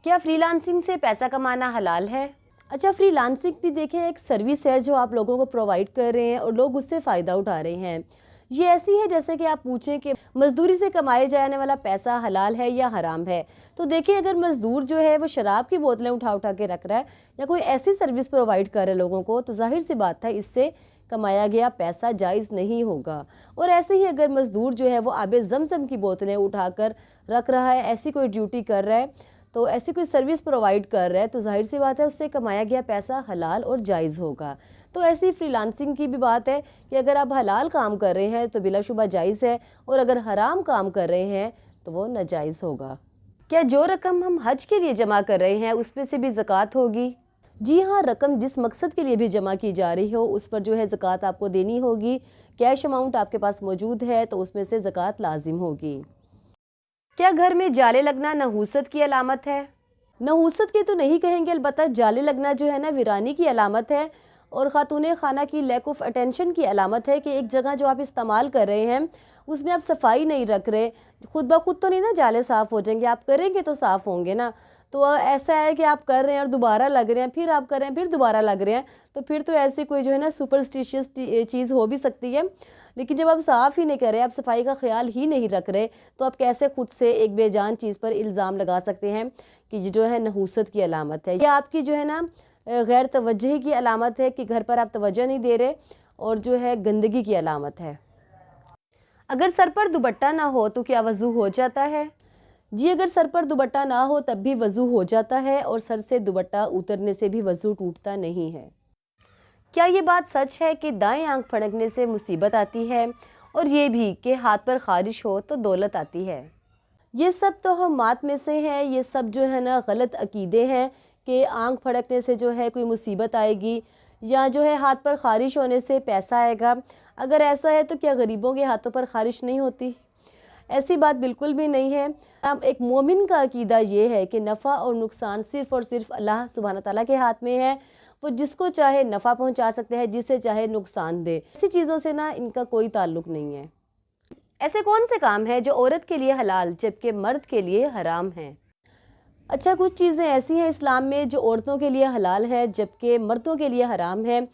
क्या फ्रीलांसिंग से पैसा कमाना हलाल है? अच्छा, फ्रीलांसिंग भी देखें एक सर्विस है जो आप लोगों को प्रोवाइड कर रहे हैं और लोग उससे फ़ायदा उठा रहे हैं। ये ऐसी है जैसे कि आप पूछें कि मज़दूरी से कमाए जाने वाला पैसा हलाल है या हराम है। तो देखिए, अगर मज़दूर जो है वो शराब की बोतलें उठा उठा के रख रहा है या कोई ऐसी सर्विस प्रोवाइड कर रहा है लोगों को, तो ज़ाहिर सी बात है इससे कमाया गया पैसा जायज़ नहीं होगा। और ऐसे ही अगर मज़दूर जो है वो आबे ज़मज़म की बोतलें उठाकर रख रहा है, ऐसी कोई ड्यूटी कर रहा है, तो ऐसी कोई सर्विस प्रोवाइड कर रहा है, तो जाहिर सी बात है उससे कमाया गया पैसा हलाल और जायज़ होगा। तो ऐसी फ्रीलांसिंग की भी बात है कि अगर आप हलाल काम कर रहे हैं तो बिलाशुबा जायज़ है, और अगर हराम काम कर रहे हैं तो वो नाजायज़ होगा। क्या जो रकम हम हज के लिए जमा कर रहे हैं उसमें से भी ज़कात होगी? जी हाँ, रकम जिस मकसद के लिए भी जमा की जा रही हो उस पर जो है ज़कात आपको देनी होगी। कैश अमाउंट आपके पास मौजूद है तो उसमें से ज़कात लाजिम होगी। क्या घर में जाले लगना नहूसत की अलामत है? नहूसत के तो नहीं कहेंगे, अलबत्ता जाले लगना जो है ना वीरानी की अलामत है और ख़ातून खाना की लैक ऑफ अटेंशन की अलामत है कि एक जगह जो आप इस्तेमाल कर रहे हैं उसमें आप सफाई नहीं रख रहे। खुद ब खुद तो नहीं ना जाले साफ़ हो जाएंगे, आप करेंगे तो साफ़ होंगे ना। तो ऐसा है कि आप कर रहे हैं और दोबारा लग रहे हैं, फिर आप कर रहे हैं फिर दोबारा लग रहे हैं, तो फिर तो ऐसी कोई जो है ना सुपरस्टिशियस चीज़ हो भी सकती है। लेकिन जब आप साफ़ ही नहीं कर रहे, आप सफाई का ख्याल ही नहीं रख रहे, तो आप कैसे खुद से एक बेजान चीज़ पर इल्ज़ाम लगा सकते हैं कि ये जो है नहूसत की अलामत है, या आपकी जो है ना गैर तवज्जुही की अलामत है कि घर पर आप तवज्जो नहीं दे रहे, और जो है गंदगी की अलामत है। अगर सर पर दुपट्टा ना हो तो क्या वज़ू हो जाता है? जी, अगर सर पर दुपट्टा ना हो तब भी वज़ू हो जाता है, और सर से दुपट्टा उतरने से भी वज़ू टूटता नहीं है। क्या ये बात सच है कि दाएं आंख फड़कने से मुसीबत आती है, और ये भी कि हाथ पर ख़ारिश हो तो दौलत आती है? ये सब तो हम मात में से हैं, ये सब जो है ना गलत अकीदे हैं कि आंख फड़कने से जो है कोई मुसीबत आएगी, या जो है हाथ पर ख़ारिश होने से पैसा आएगा। अगर ऐसा है तो क्या गरीबों के हाथों पर ख़ारिश नहीं होती? ऐसी बात बिल्कुल भी नहीं है। अब एक मोमिन का अकीदा ये है कि नफ़ा और नुकसान सिर्फ़ और सिर्फ अल्लाह सुब्हान तआला के हाथ में है। वो जिसको चाहे नफ़ा पहुंचा सकते हैं, जिसे चाहे नुकसान दे। ऐसी चीज़ों से ना इनका कोई ताल्लुक़ नहीं है। ऐसे कौन से काम हैं जो औरत के लिए हलाल जबकि मर्द के लिए हराम हैं? अच्छा, कुछ चीज़ें ऐसी हैं इस्लाम में जो औरतों के लिए हलाल है जबकि मर्दों के लिए हराम है,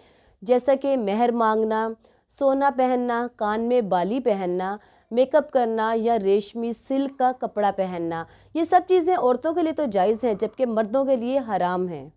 जैसा कि मेहर मांगना, सोना पहनना, कान में बाली पहनना, मेकअप करना या रेशमी सिल्क का कपड़ा पहनना। ये सब चीज़ें औरतों के लिए तो जायज़ हैं जबकि मर्दों के लिए हराम हैं।